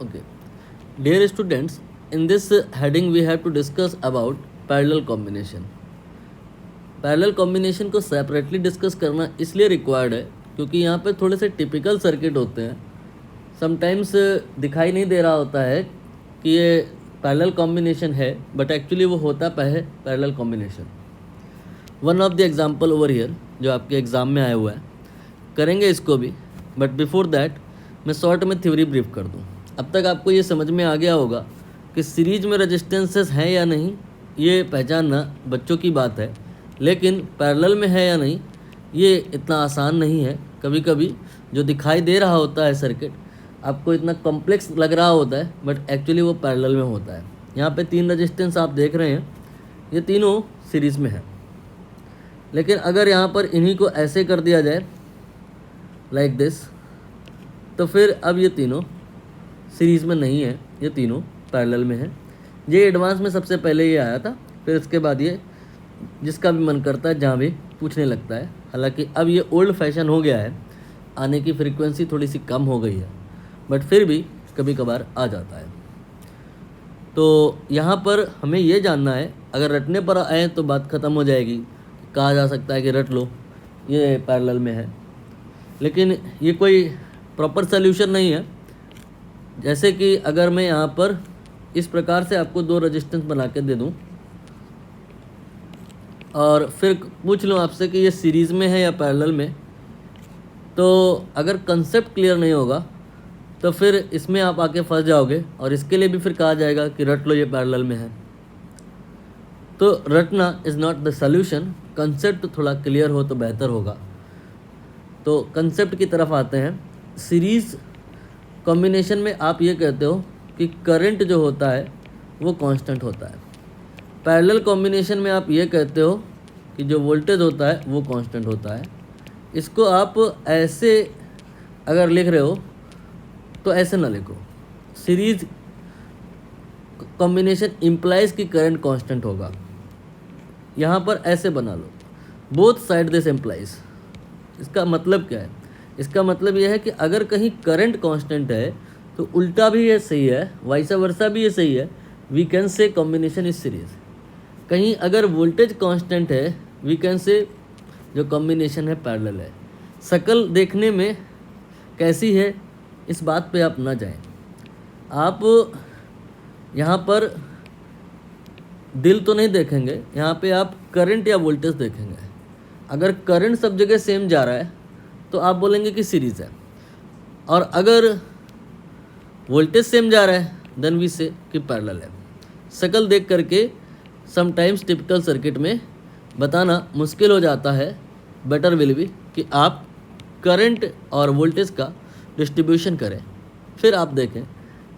Okay. Dear students, in this heading we have to discuss about parallel combination. Parallel combination को separately discuss करना इसलिए required है क्योंकि यहाँ पे थोड़े से टिपिकल सर्किट होते हैं. समटाइम्स दिखाई नहीं दे रहा होता है कि ये पैरेलल कॉम्बिनेशन है, बट एक्चुअली वो होता है parallel combination. One of the example over here जो आपके एग्ज़ाम में आया हुआ है, करेंगे इसको भी, बट बिफोर दैट मैं शॉर्ट में थ्योरी ब्रीफ कर दूँ. अब तक आपको ये समझ में आ गया होगा कि सीरीज में रेजिस्टेंसेस हैं या नहीं, ये पहचानना बच्चों की बात है, लेकिन पैरेलल में है या नहीं ये इतना आसान नहीं है. कभी कभी जो दिखाई दे रहा होता है सर्किट आपको इतना कॉम्प्लेक्स लग रहा होता है, बट एक्चुअली वो पैरेलल में होता है. यहाँ पे 3 रेजिस्टेंस आप देख रहे हैं, ये तीनों सीरीज़ में है. लेकिन अगर यहाँ पर इन्हीं को ऐसे कर दिया जाए लाइक दिस, तो फिर अब ये तीनों सीरीज़ में नहीं है, ये तीनों पैरेलल में है. ये एडवांस में सबसे पहले ये आया था, फिर इसके बाद ये जिसका भी मन करता है जहाँ भी पूछने लगता है. हालांकि अब ये ओल्ड फैशन हो गया है, आने की फ्रीक्वेंसी थोड़ी सी कम हो गई है, बट फिर भी कभी कभार आ जाता है. तो यहाँ पर हमें ये जानना है, अगर रटने पर आए तो बात ख़त्म हो जाएगी. कहा जा सकता है कि रट लो, ये पैरेलल में है, लेकिन ये कोई प्रॉपर सल्यूशन नहीं है. जैसे कि अगर मैं यहाँ पर इस प्रकार से आपको 2 रेजिस्टेंस बना के दे दूँ और फिर पूछ लूँ आपसे कि ये सीरीज़ में है या पैरेलल में, तो अगर कंसेप्ट क्लियर नहीं होगा तो फिर इसमें आप आके फंस जाओगे और इसके लिए भी फिर कहा जाएगा कि रट लो ये पैरेलल में है. तो रटना is not the solution, concept थोड़ा क्लियर हो तो बेहतर होगा. तो कंसेप्ट की तरफ आते हैं. सीरीज़ कॉम्बिनेशन में आप ये कहते हो कि करंट जो होता है वो कांस्टेंट होता है. पैरेलल कॉम्बिनेशन में आप ये कहते हो कि जो वोल्टेज होता है वो कांस्टेंट होता है. इसको आप ऐसे अगर लिख रहे हो तो ऐसे ना लिखो. सीरीज कॉम्बिनेशन इम्प्लाइज कि करंट कांस्टेंट होगा. यहाँ पर ऐसे बना लो, बोथ साइड दिस इम्प्लाइज. इसका मतलब क्या है? इसका मतलब यह है कि अगर कहीं करंट कांस्टेंट है तो उल्टा भी ये सही है, वाइस वर्सा भी ये सही है. We can say combination is series. कहीं अगर वोल्टेज कांस्टेंट है, वी कैन से जो कॉम्बिनेशन है पैरेलल है. शक्ल देखने में कैसी है इस बात पे आप ना जाएं. आप यहाँ पर दिल तो नहीं देखेंगे, यहाँ पे आप करंट या वोल्टेज देखेंगे. अगर करंट सब जगह सेम जा रहा है तो आप बोलेंगे कि सीरीज़ है, और अगर वोल्टेज सेम जा रहा है देन वी से कि पैरेलल है. शक्ल देख करके समटाइम्स टिपिकल सर्किट में बताना मुश्किल हो जाता है. बेटर विल बी कि आप करंट और वोल्टेज का डिस्ट्रीब्यूशन करें, फिर आप देखें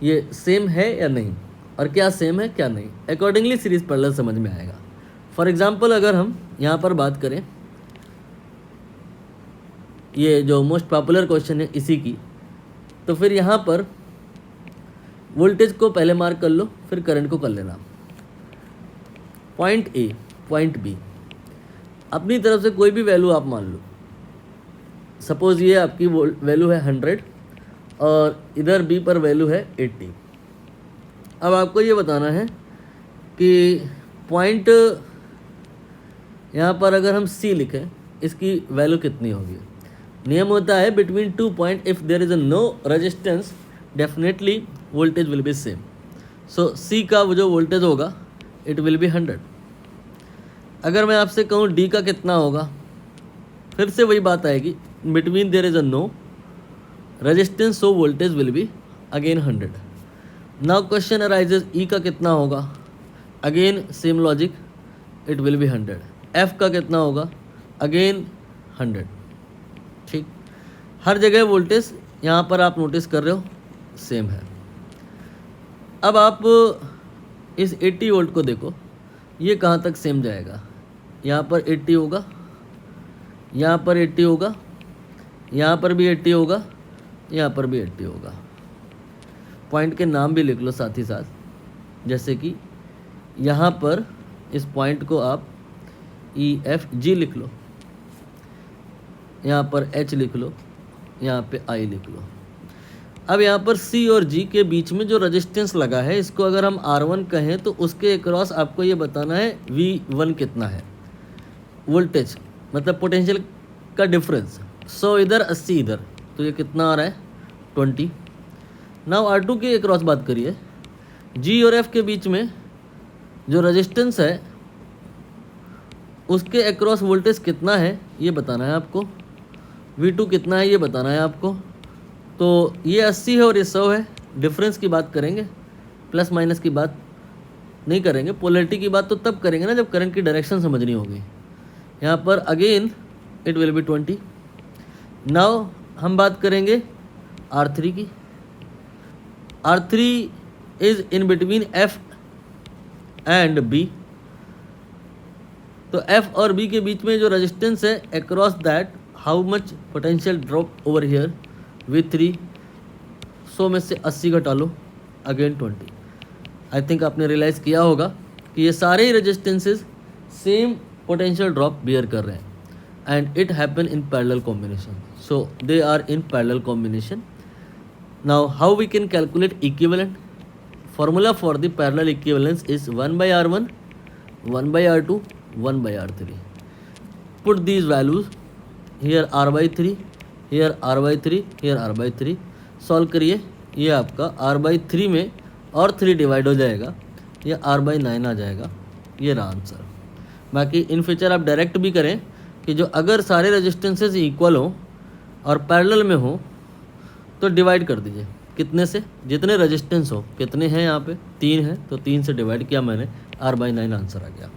ये सेम है या नहीं, और क्या सेम है क्या नहीं. अकॉर्डिंगली सीरीज पैरेलल समझ में आएगा. फॉर एग्जांपल अगर हम यहाँ पर बात करें, ये जो मोस्ट पॉपुलर क्वेश्चन है इसी की, तो फिर यहाँ पर वोल्टेज को पहले मार्क कर लो, फिर करंट को कर लेना. पॉइंट ए, पॉइंट बी, अपनी तरफ से कोई भी वैल्यू आप मान लो. सपोज़ ये आपकी वैल्यू है 100 और इधर बी पर वैल्यू है 80. अब आपको ये बताना है कि पॉइंट यहाँ पर अगर हम सी लिखें इसकी वैल्यू कितनी होगी. नियम होता है between 2 point if there is a no resistance definitely voltage will be same. So C का वो जो वोल्टेज होगा इट विल बी 100. अगर मैं आपसे कहूँ डी का कितना होगा, फिर से वही बात आएगी, between there is a no resistance so voltage will be again 100. Now question arises E का कितना होगा, again same logic, it will be 100. F का कितना होगा, अगेन 100. ठीक, हर जगह वोल्टेज यहाँ पर आप नोटिस कर रहे हो सेम है. अब आप इस 80 वोल्ट को देखो, ये कहाँ तक सेम जाएगा. यहाँ पर 80 होगा, यहाँ पर 80 होगा, यहाँ पर भी 80 होगा, यहाँ पर भी 80 होगा. पॉइंट के नाम भी लिख लो साथ ही साथ, जैसे कि यहाँ पर इस पॉइंट को आप EFG लिख लो, यहाँ पर H लिख लो, यहाँ पे I लिख लो. अब यहाँ पर C और G के बीच में जो रेजिस्टेंस लगा है इसको अगर हम R1 कहें तो उसके अक्रॉस आपको ये बताना है V1 कितना है, वोल्टेज मतलब पोटेंशियल का डिफरेंस। 100 इधर 80 इधर, तो ये कितना आ रहा है 20। नाउ R2 के अक्रॉस बात करिए, G और F के बीच में जो रेजिस्टेंस है उसके अक्रॉस वोल्टेज कितना है ये बताना है आपको, V2 कितना है ये बताना है आपको। तो ये 80 है और ये 100 है, डिफरेंस की बात करेंगे, प्लस माइनस की बात नहीं करेंगे। पोलैरिटी की बात तो तब करेंगे ना जब करंट की डायरेक्शन समझनी होगी। यहाँ पर again it will B 20। Now हम बात करेंगे R3 की। R3 is in between F and B। तो F और B के बीच में जो रेजिस्टेंस है across that how much potential drop over here V3। 100 में से 80 घटा लो, अगेन 20। आई थिंक आपने रियलाइज़ किया होगा कि ये सारे ही resistances same potential drop bear कर रहे हैं and it happen in parallel combination. So they are in parallel combination. Now how we can calculate equivalent? Formula for the parallel equivalence is 1/R1, 1/R2, 1/R3. Put these values here R/3, here R/3, here R/3. Solve करिए, ये आपका R/3 में और 3 divide हो जाएगा, ये R/9 आ जाएगा। ये रहा आंसर। बाकी इन फ्यूचर आप डायरेक्ट भी करें कि जो अगर सारे रेजिस्टेंसेस इक्वल हों और पैरेलल में हो तो डिवाइड कर दीजिए। कितने से? जितने रेजिस्टेंस हो। कितने हैं यहाँ पे? 3 है, तो 3 से डिवाइड किया मैंने, R/9 आंसर आ गया।